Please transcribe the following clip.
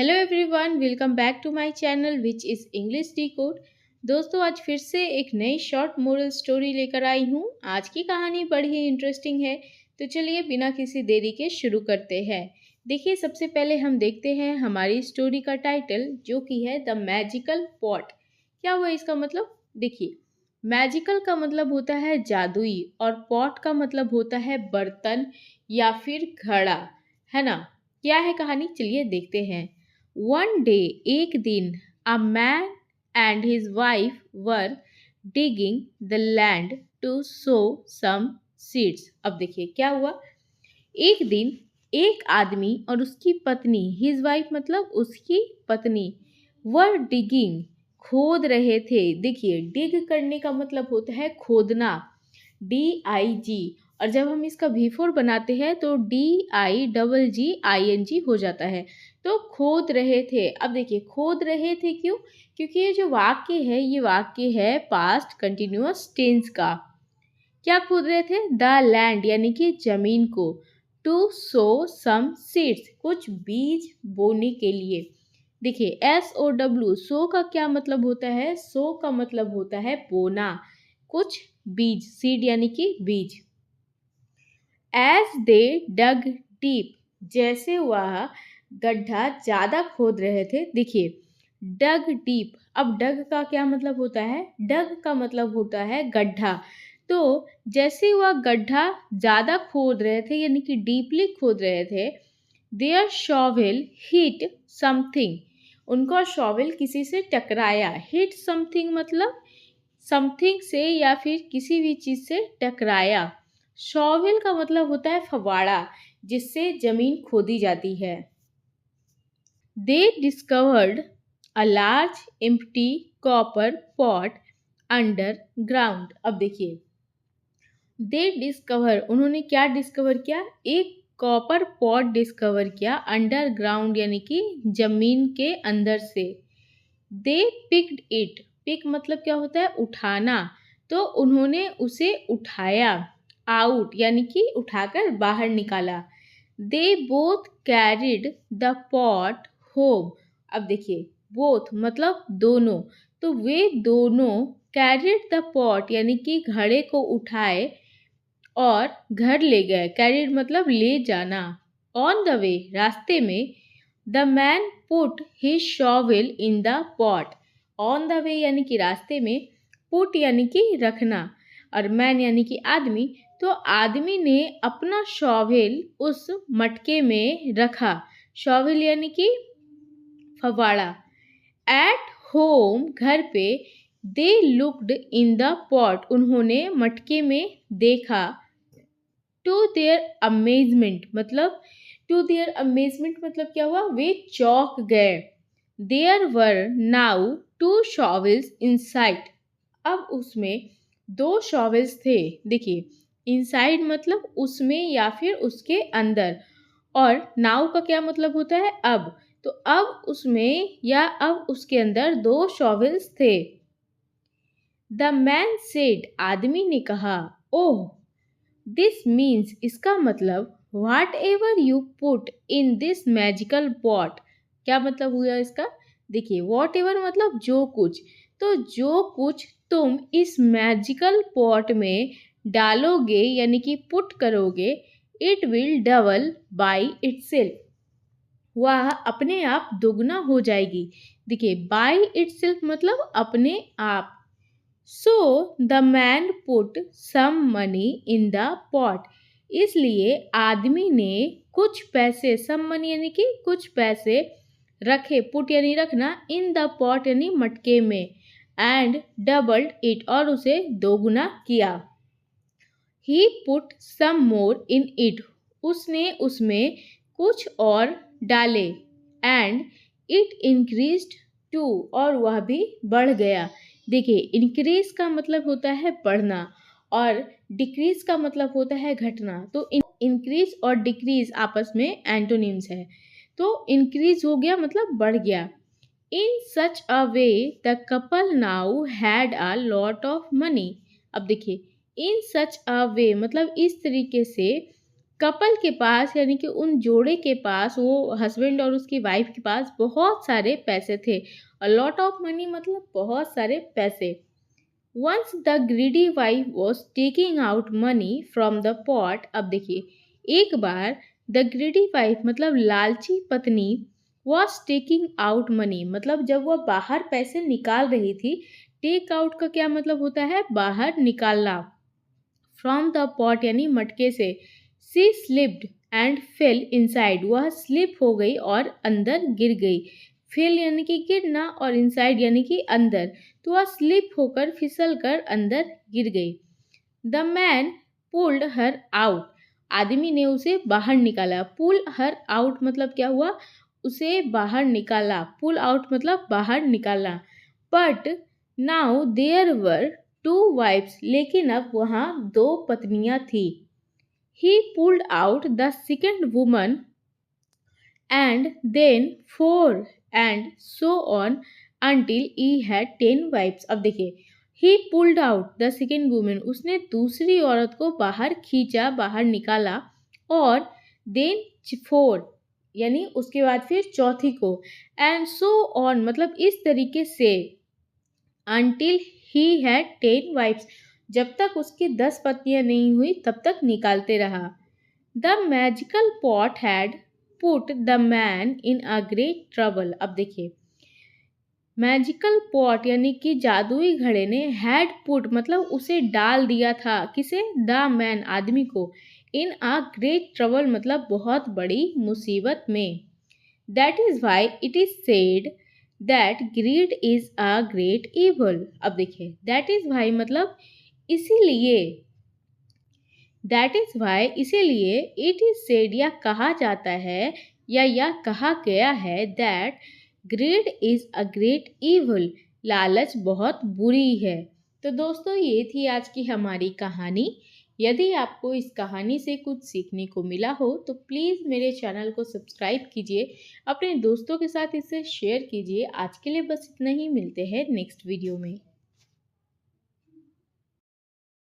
Hello everyone, welcome back to my channel which is English decode. दोस्तों, आज फिर से एक नई शॉर्ट मोरल स्टोरी लेकर आई हूँ। आज की कहानी बड़ी ही इंटरेस्टिंग है, तो चलिए बिना किसी देरी के शुरू करते हैं। देखिए, सबसे पहले हम देखते हैं हमारी स्टोरी का टाइटल, जो कि है द मैजिकल पॉट। क्या हुआ इसका मतलब? देखिए, मैजिकल का मतलब होता है जादुई और पॉट का मतलब होता है बर्तन या फिर घड़ा, है ना। क्या है कहानी, चलिए देखते हैं। One day, एक दिन, a man and his wife were digging the land to sow some seeds. अब देखिए क्या हुआ। एक दिन एक आदमी और उसकी पत्नी, his wife मतलब उसकी पत्नी, were digging खोद रहे थे। देखिए, डिग करने का मतलब होता है खोदना, DIG। और जब हम इसका V4 बनाते हैं तो DIGGING हो जाता है। तो खोद रहे थे। अब देखिए, खोद रहे थे क्यों? क्योंकि ये जो वाक्य है, ये वाक्य है पास्ट कंटिन्यूअस टेंस का। क्या खोद रहे थे? द लैंड यानी कि जमीन को, टू सो सम सीड्स कुछ बीज बोने के लिए। देखिए, SOW सो का क्या मतलब होता है? सो का मतलब होता है बोना, कुछ बीज, सीड यानी कि बीज। एज दे डग डीप, जैसे वह गड्ढा ज़्यादा खोद रहे थे। देखिए, डग डीप। अब डग का क्या मतलब होता है? डग का मतलब होता है गड्ढा। तो जैसे वह गड्ढा ज़्यादा खोद रहे थे यानी कि डीपली खोद रहे थे, देयर शॉवेल हिट समथिंग, उनका शॉवेल किसी से टकराया। हिट समथिंग मतलब समथिंग से या फिर किसी भी चीज़ से टकराया। शॉवेल का मतलब होता है फवाड़ा, जिससे जमीन खोदी जाती है। दे discovered a large empty copper pot under ground. अब देखिए, दे डिस्कवर, उन्होंने क्या डिस्कवर किया? एक कॉपर पॉट डिस्कवर किया अंडर ग्राउंड यानी कि जमीन के अंदर से। दे पिक्ड इट, पिक मतलब क्या होता है? उठाना। तो उन्होंने उसे उठाया, आउट यानी कि उठाकर बाहर निकाला। They both carried the pot home. अब देखिए, बोथ मतलब दोनों, तो वे दोनों कैरिड द पॉट यानी कि घड़े को उठाए और घर ले गए। कैरिड मतलब ले जाना। ऑन द वे, रास्ते में, the man put his shovel in the pot. On the way यानी कि रास्ते में, पुट यानी कि रखना, और मैन यानी कि आदमी। तो आदमी ने अपना शॉवेल उस मटके में रखा। शॉवेल यानी कि फवाड़ा। एट होम, घर पे, they looked in the pot, उन्होंने मटके में देखा। टू देयर अमेजमेंट मतलब, टू देयर अमेजमेंट मतलब क्या हुआ? वे चौंक गए। There were now two shovels inside. अब उसमें दो शॉवेल्स थे। देखिए, इनसाइड मतलब उसमें या फिर उसके अंदर, और नाउ का क्या मतलब होता है? अब। तो अब उसमें या अब उसके अंदर दो शॉवेल्स थे। द मैन सेड, आदमी ने कहा, ओह दिस मीन्स, इसका मतलब, whatever you put in this magical pot. क्या मतलब हुआ इसका? देखिए, वॉट एवर मतलब जो कुछ, तो जो कुछ तुम इस मैजिकल पॉट में डालोगे यानी कि पुट करोगे, it will double by itself, वह अपने आप दोगुना हो जाएगी। देखिए, बाई इटसेल्फ मतलब अपने आप। So the man put some money in the pot, इसलिए आदमी ने कुछ पैसे, सम मनी यानी कि कुछ पैसे, रखे, पुट यानी रखना, इन द पॉट यानी मटके में, एंड डबल्ड इट और उसे दोगुना किया। ही put some more in it, उसने उसमें कुछ और डाले, एंड इट इंक्रीज्ड टू और वह भी बढ़ गया। देखिए, इंक्रीज का मतलब होता है बढ़ना और डिक्रीज का मतलब होता है घटना। तो इंक्रीज और डिक्रीज आपस में एंटोनिम्स है। तो इंक्रीज हो गया मतलब बढ़ गया। In such a way the couple now had a lot of money. अब देखिए, इन सच अ वे मतलब इस तरीके से, कपल के पास यानी कि उन जोड़े के पास, वो हस्बैंड और उसकी वाइफ के पास बहुत सारे पैसे थे। अ लॉट ऑफ मनी मतलब बहुत सारे पैसे। Once the greedy wife was taking out money from the pot. अब देखिए, एक बार द ग्रीडी वाइफ मतलब लालची पत्नी वॉज टेकिंग आउट मनी मतलब जब वह बाहर पैसे निकाल रही थी। टेक आउट का क्या मतलब होता है? बाहर निकालना। फ्रॉम द पॉट यानी मटके से। सी स्लिप्ड एंड फेल इनसाइड, वह स्लिप हो गई और अंदर गिर गई। फेल यानी कि गिरना और इनसाइड यानी कि अंदर, तो वह स्लिप होकर फिसल कर अंदर गिर गई। The man pulled her out, आदमी ने उसे बाहर निकाला। पुल हर आउट मतलब क्या हुआ? उसे बाहर निकाला। पुल आउट मतलब बाहर निकालना। But now there were two wives, लेकिन अब वहाँ दो पत्नियां थी। He pulled out the second woman and then four and so on until he had 10 wives। अब देखिए, he pulled out the second woman, उसने दूसरी औरत को बाहर खींचा, बाहर निकाला। और then four यानी उसके बाद फिर चौथी को। and so on मतलब इस तरीके से until he had 10 wives, जब तक उसकी 10 पत्नियां नहीं हुई तब तक निकालते रहा। The magical pot had put the man in a great trouble. अब देखिए, मैजिकल पॉट यानी कि जादुई घड़े ने हैड पुट मतलब उसे डाल दिया था। किसे? द मैन आदमी को। इन अ ग्रेट ट्रबल मतलब बहुत बड़ी मुसीबत में। That is why it is said that grid is a great evil. अब देखिए, दैट इज वाई मतलब इसीलिए, दैट इज वाई इसीलिए, इट इज सेड या कहा जाता है या कहा गया है, that grid is a great evil, लालच बहुत बुरी है। तो दोस्तों, ये थी आज की हमारी कहानी। यदि आपको इस कहानी से कुछ सीखने को मिला हो तो प्लीज़ मेरे चैनल को सब्सक्राइब कीजिए, अपने दोस्तों के साथ इसे शेयर कीजिए। आज के लिए बस इतना ही, मिलते हैं नेक्स्ट वीडियो में।